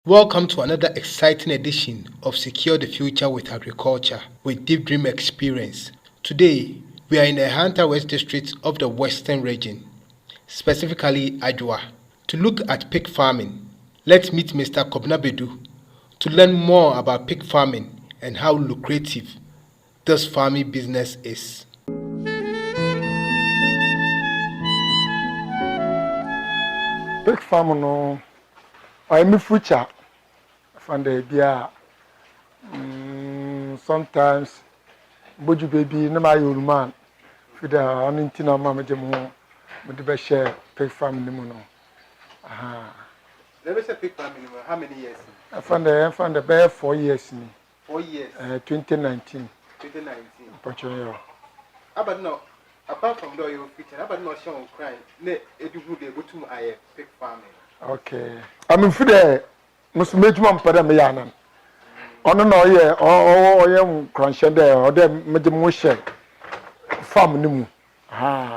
Welcome to another exciting edition of Secure the Future with Agriculture with Deep Dream Experience. Today, we are in the Hunter West District of the Western Region, specifically Adwa, to look at pig farming. Let's meet Mr. Kobna Bedu to learn more about pig farming and how lucrative this farming business is. Pig farm no, I'm a future. From the idea, sometimes, Boju baby, no my old man, with the unintina mamma jamo, with the best share pig farm in the mono. There is a pig farming. How many years? I found the bear 4 years. 4 years. 2019. 2019. Portugal. But no, apart from your future, but not shown crying. Ne, it would be able to pig farming. Okay. I'm in for the must make one for them. Yanan. On no year or young crunch there or them medimotion farm nimu.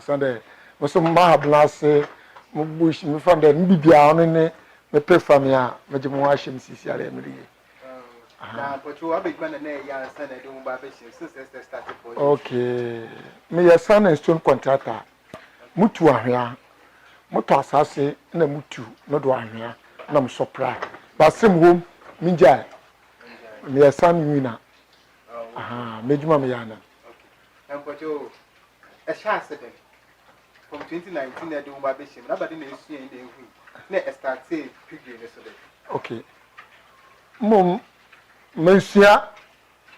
Sunday. Must mahablas bush me from the Nibia on me pay for me. Medimotion CCR. But you are big man and a son, I don't buy since they started for you. Okay. Me your son and stone contractor. Mutu ahia. Mutu asase na mutu no do ahia na me surprise. But same home minja. Me your son winner. Mejuma me yana. Okay. And but you a chance from 2019 I don't buy bishop. Nobody knows you in the week. Let start say piggy yesterday. Okay. Mom Monsieur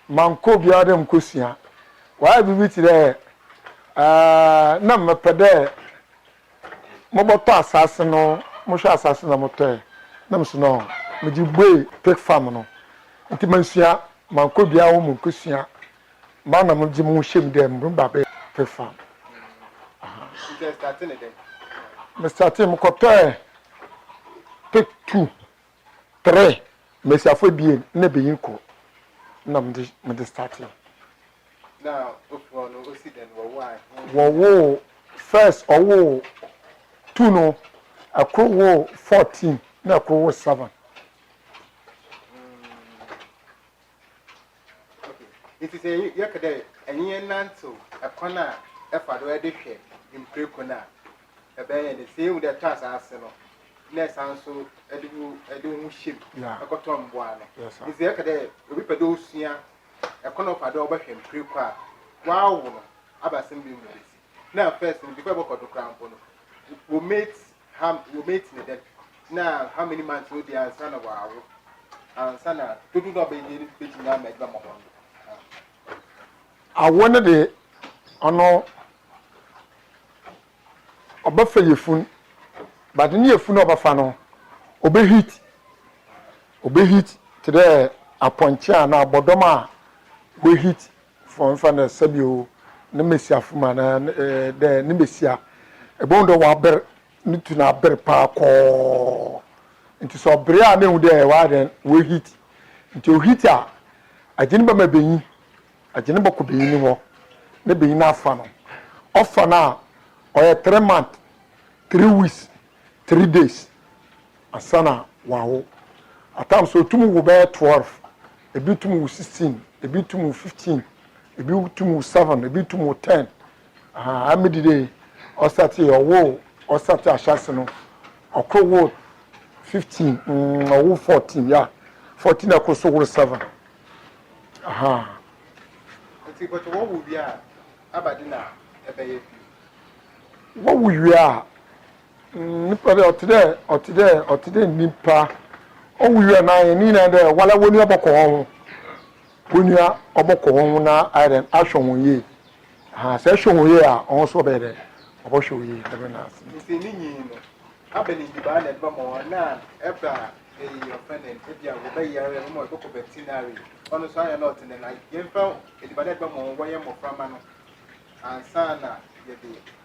Manko biadem kusia. Why be with there? Na me pede mo boto asase no mo hwa asase na moto na me so no me di boy pig farm no nti Monsieur Manko bia wo mo kusia ma na mo di mo hwem dem ba be pig farm. You starting again. Me starting mo koto pig 2 3 Monsieur for bien na be yinko na me starting. Now, if you want to see then, why? Wo first or 2 no, a crow 14, na crow 7. Okay. It is a yesterday, and you nanto a corner, a father edition in Precona. A bay the same with the task arsenal. Less also a do ship, a cotton one. Yes, it's the yesterday, we produce here. A corner of a door back in Prequa. Wow, Abasim. Now, first, before we go to Crown, we made in the now, how many months will the answer of our answer to do not be in pitching our make them on? I wanted the honor of buffalo phone, but near phone of a funnel. Obey heat today. A poncha na bodoma we hit from fana sabio ne mesia fuma na de ne mesia e bondo wa ber nitu na ber pa ko nti so bre a ne hu de wa den we hit nti o hit a agene ba mabenyi agene ba ko benyi ni ho ne benyi na afa no ofa na o ye 3 months 3 weeks 3 days asana wow atam so tumu go be 12 a bit to 16, a bit to 15, a bit to 7, a bit to 10. I made the day or Saturday or woe or Saturday Shassano or Crow 15 or 14, yeah. 14 across over 7. But what would be Abadina? What we are? Today, Nipa. Oh, we are now in there. While I won't have a call, when you are about na iron, I show ye. Session we are also better. I will show you. It's in Nini. I've been in the band at Bamo now. Ever your friend and Tibia will be a more book of veterinary. On the side, not in the night. You found it by that Bamo, William of Framano and Sana.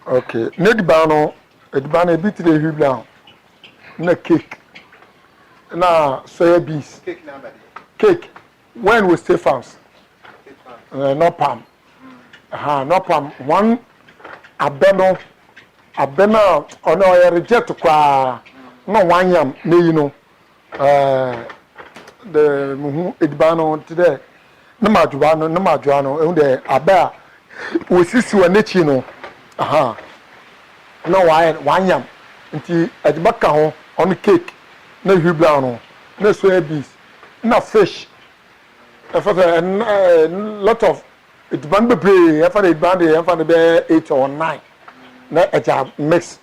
Okay, Ned Bano, a banner bit the Hublan. No cake. Na soya beans. Cake. When we stay farms. No palm. No palm. One abeno or no reject kwa no one yam ne you know. the muhu edibano today na majuano e de aba we sisi wa nechi no aha na wanyam nti adibaka ho on cake na hubla no na soya beans na fish for a lot of ediban bebre for the ediban dey for the 8 or 9 na eja mix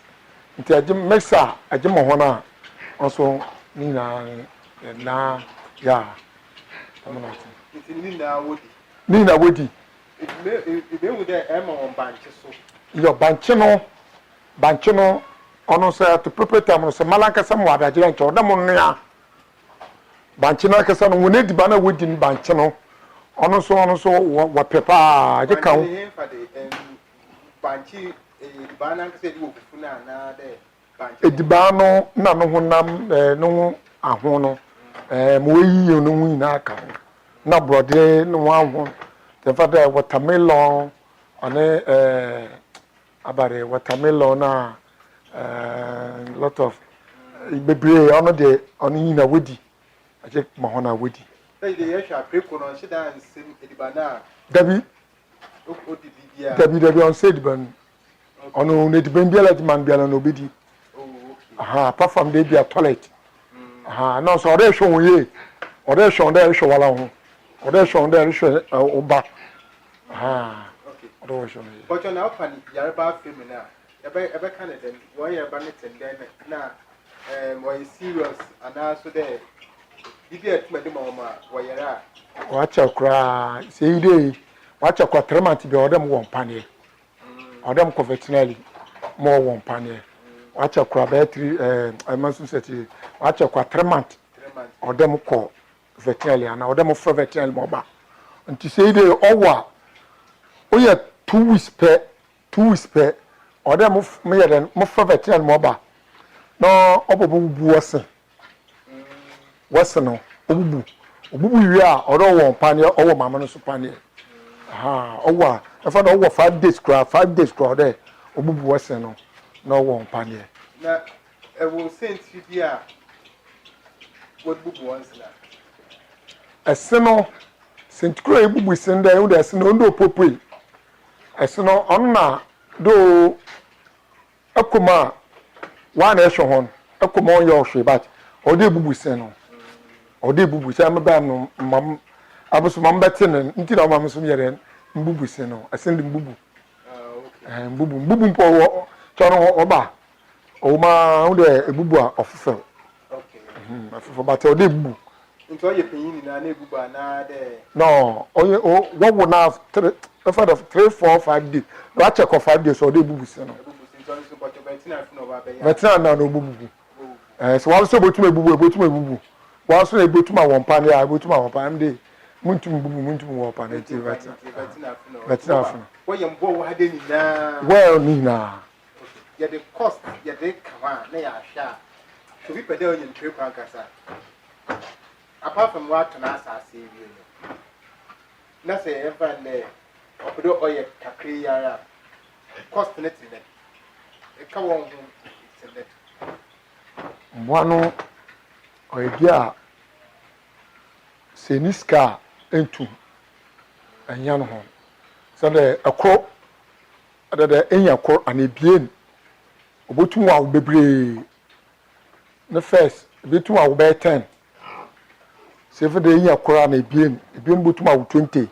nti eja mixer eja mo ho na also ni na ya amana ni na wodi Ibe wu de e mo banche so yo banche no ono say to prepare time so malanka sam wa adagire nche oda mo nua banche no akasa no woni ediban na wodi ni banche no ono so wa pepa aje kan banche ediban na akasa di wo fufu na de banche ediban no na no honam no ahon no mo yi no hu ina aka na brode no ahon the father watermelon ane abare watermelon na lot of bebre ono de ono yi na wodi aje ma ho na wodi dey yesha preko no shida nsem edibana dabi on said ban ono ne diban biala di man biala no bedi aha apart from dey be a toilet aha no so ore hwo ye ore hwo dey hwo wala ho ore hwo dey hwo oba aha ore hwo ye but na open yareba film na ebe Canada one year ban ten na we serious and also there Ibi etuma de mama wayera wacha kra say dey wacha kwa tremant be odem won pane odem ko veterinary mo won pane wacha kra be 3 amasu seti wacha kwa tremant odem ko veterinary ana odem for veterinary mo ba nti say dey owa oya 2 weeks per odem me yeden mo for veterinary mo ba no obobu buwose wasano obubu wi a oro won pane owo mama no so pane aha owa efa no owo 5 days kra there obubu wasano no won pane na e wo sent bi a what bubu once na eseno sent kra ebubu senda e wo da eseno ndo popoi eseno onna do akoma wa na ehwe hon akoma on yo hwe bat ode ebubu seno ode bubu say am ba no mam abuso mam bete ne nti na mam so yere mbubu se no asende mbubu okay mbubu mpo wo chono oba o ma ode ebubu a ofefel okay afefo bate ode bubu nti oye penyin na na ebubu na de no oye o wo na 3 4 5 days no check 5 days ode bubu se no betina na no bubu so wa so botuma ebubu waso na ebotuma won pan ya ebotuma won pan de muntum bubu muntum won pan eti betina afuna wo ye mbo wo hade ni na well ni na ya the cost ya the kawa na ya sha to be pede onye ntwe kwa nkasa apart from what na asase wi na say ever ne obodo oye kakri yara cost net ne e ka won hu net mwanu oedia seniska entu anya no ho so de akro de enya kro anebien obotum wa bebre the first betum wa be 10 seven de enya kro anebien ebien botum wa 20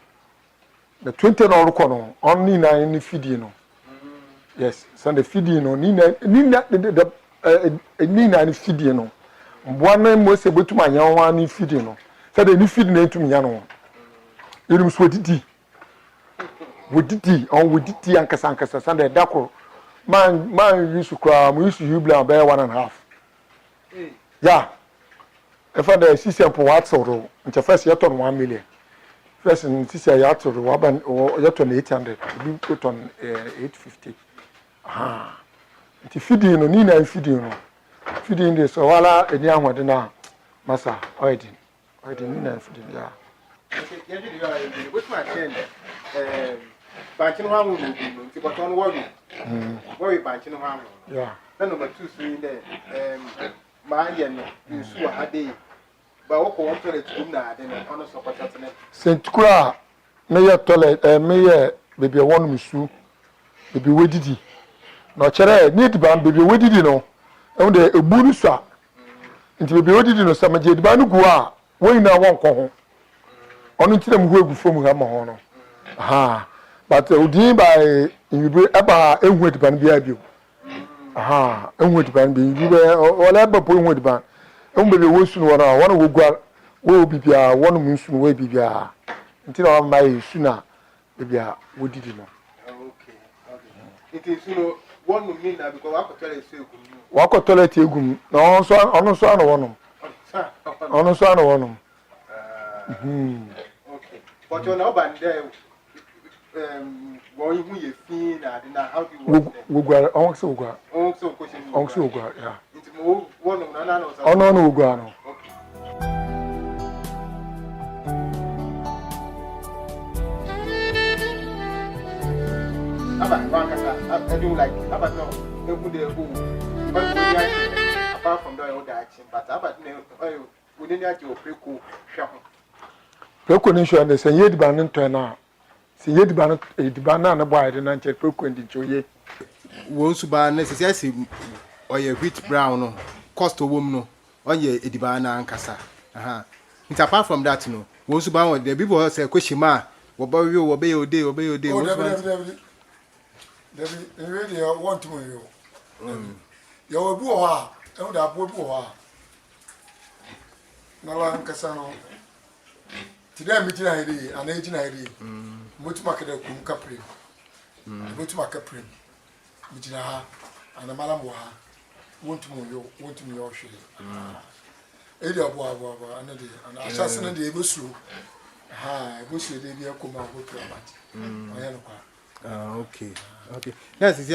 the 20 no roko no onni na ni fidi no yes so the fidi no ni na ni fidi no mbwana mo se botuma nya ho ni fidi no se de ni fidi na etum nya no yirum so didi wodidi ankasa sande dako man yusu kwa mo yusu hubla be 1.5 yeah if the system for what so nche first yeton 1 million first system ya to waban yeton 800 bi yeton 850 aha nti fidi no ni na fidi no fidi ndi so wala eni ahwode na masa oidin ni na fidi ya ye di ya ye what my ten banchi no ha hu no nti boton worry banchi no ha hu yeah na number 2 so in there ma ye no nsu ha dey But what one toilet room na then on support that. Saint Kura, me ye toilet, me ye baby one musu, baby we didi. No chere need ban baby we didi no. E won de eburu so. Nti baby we didi no samaje di ban no gu a, we na won ko ho. Onu ntira mu egu fom ha ma ho no. Aha. But udin by you eba ehu di ban bia bio. Aha, ehu di ban bi you wala ba po ehu di ban. E baby we su no na, wona wo gwa wo bibia wona mu su wo bibia. Nti na mai su na bibia wo didi no. Okay. It is one mean that because I could tell you so. Wako toilet egum na ono so ano wonom. Ono so ano wonom. Okay. But you know ban there what you feel na how do you work? Wugwa onwo se wugwa. Onwo se wugwa, yeah. Nti mo one na na no. Ono no wugwa no. Okay. I do like about no apart from the other action, but about no we didn't have to pre-cool shop. Preko ni sure say ye di ban nto na. Se ye di ban na boy de na che preko ndi choye. Won su ba na say oye wheat brown no cost owom no oye ediban na ankasa. Aha. It's apart from that no. Won su ba the people say kweshima wo ba we ode. David, really want to you. You will do a and that would go. No one Cassano. Today, meeting ID, an agent ID. Much market a cum capri. Much market prim. Mijina and a malamwa. Want to me your shade. Ada boa, and assassinate the Busu. Ha, Busu, they be a coma with okay. Yes,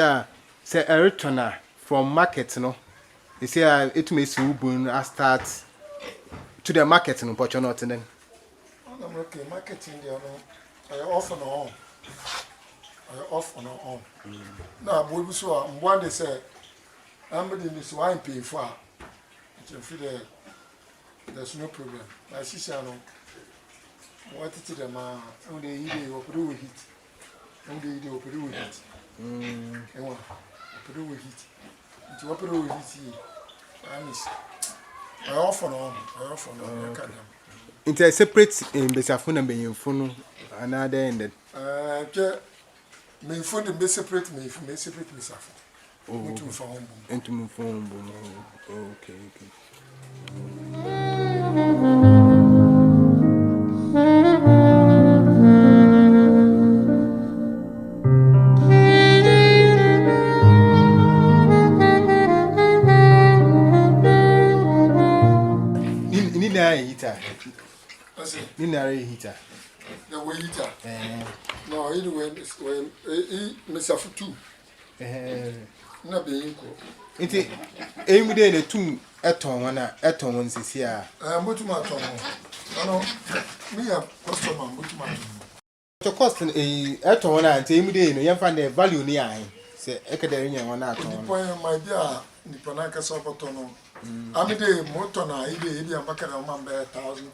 say a returner from market, no. You see, it may soon I start to the market, no, but you're not in them. I'm okay, marketing, I off and on. Off and on. Now, we saw one day say, I'm in this wine pay for. There's no problem. I see, I know. What it is, man, only you will do with it. Only you will do with it. Operu with it. To operu with it. I often on. It's a separate in Besafuna being phone another ended. Me phone be separate me from me separate myself. Into phone. Into my phone. Okay. Heater. The way heater. No, anyway, when myself too. Not being cool. It's a day the two eton one says here. But my tongue. No, me a customer, but my the cost a eton one and tame day, you find the value near. Say, Academia one out. My dear, the Panaka Sopotono. I'm a day, Motona, Idia Macadam, 1,000.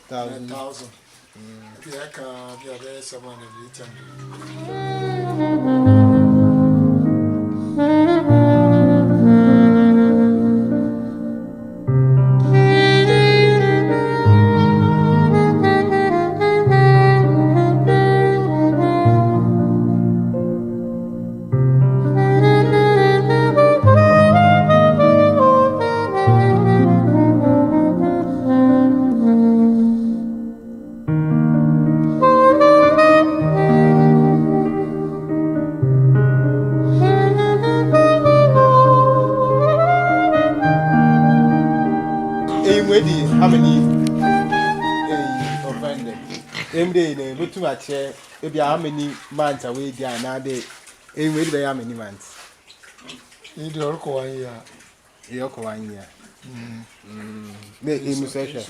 1,000. The Aka, the other someone of how many offended? Day, but too much. Maybe how many months away there nowadays? Maybe how many months? You do work 1 year. You work 1 year. Make him say.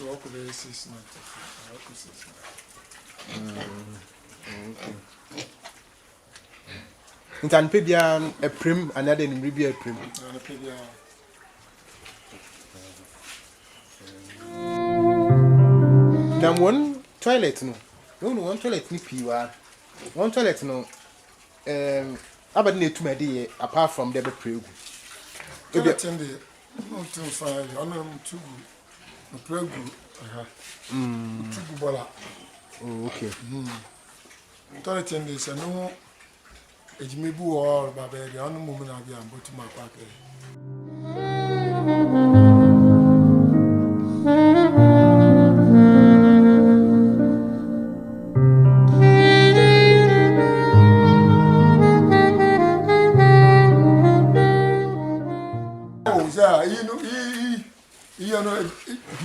It's an pebian a prim, another in review a prim. Now one toilet no. No one toilet ni piwa. One toilet no. About need to my apart from the pregu. Toilet in the not too far. I'm too good. Pregu. Too good. Oh, okay. Toilet in this and no. It's me boo or baby. The only moment I'll be able to my pocket.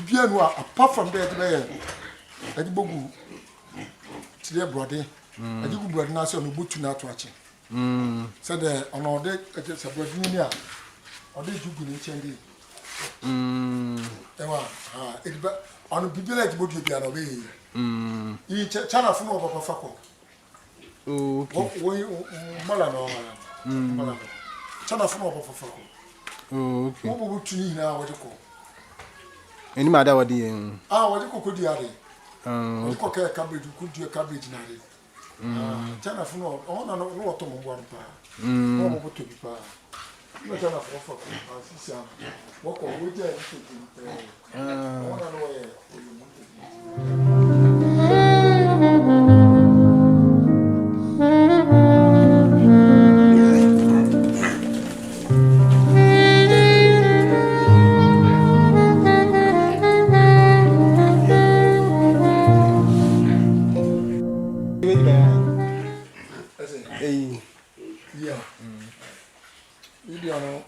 You know, apart from that, I do today, brother. I do brother Nasi on the boot to not watching. Said on all day, I just a brother, or did you go in Chandy? On the people like book you be away. You channel from over Faco. Oh, okay. Malano. Channel from over Faco. Oh, okay. What would you need now? What you call? Any matter what the What you could do? What you call cabbage? Could do a cabbage now? Channel from all no water one pa. No more to be pa. No channel for what would you yeah. You don't know.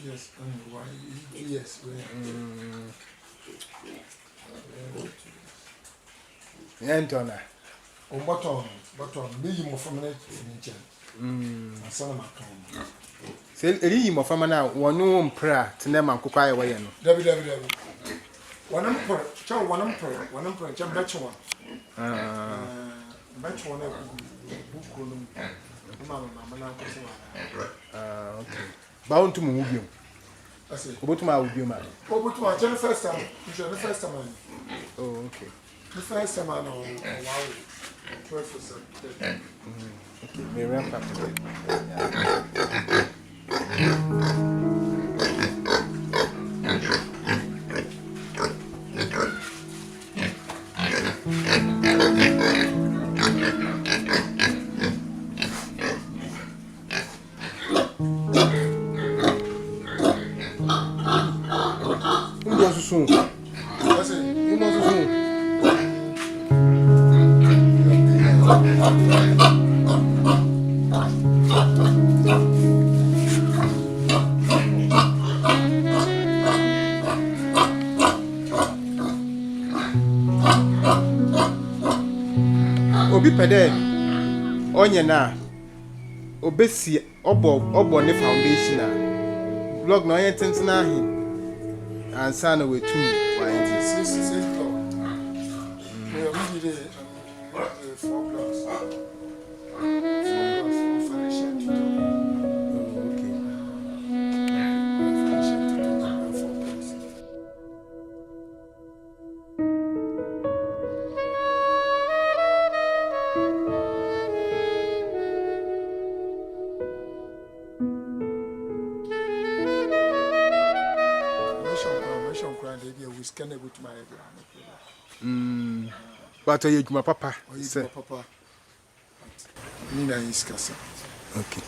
Yes. Yes. Antona. Oh, button, be more from it. Son of my Say, a ream of a man, one prayer to them and cook away. W. One emperor, one emperor, jump batch one. Batch one, okay. Bound to move you. I say, what to my would you, man? Oh, but my the first time, the first time. Oh, okay. The first time I know, wow, Professor. Okay, may ramp up. Soon. I say, you must soon. Obi pede onye na obesi obo ne foundation a blog na onye tenten ahin and son we two why it is 6 blocks. We did 4 blocks. 4 blocks for financial tutor. okay. Financial tutor 4 blocks. We scan it with my But you my papa. Papa. Nina is okay.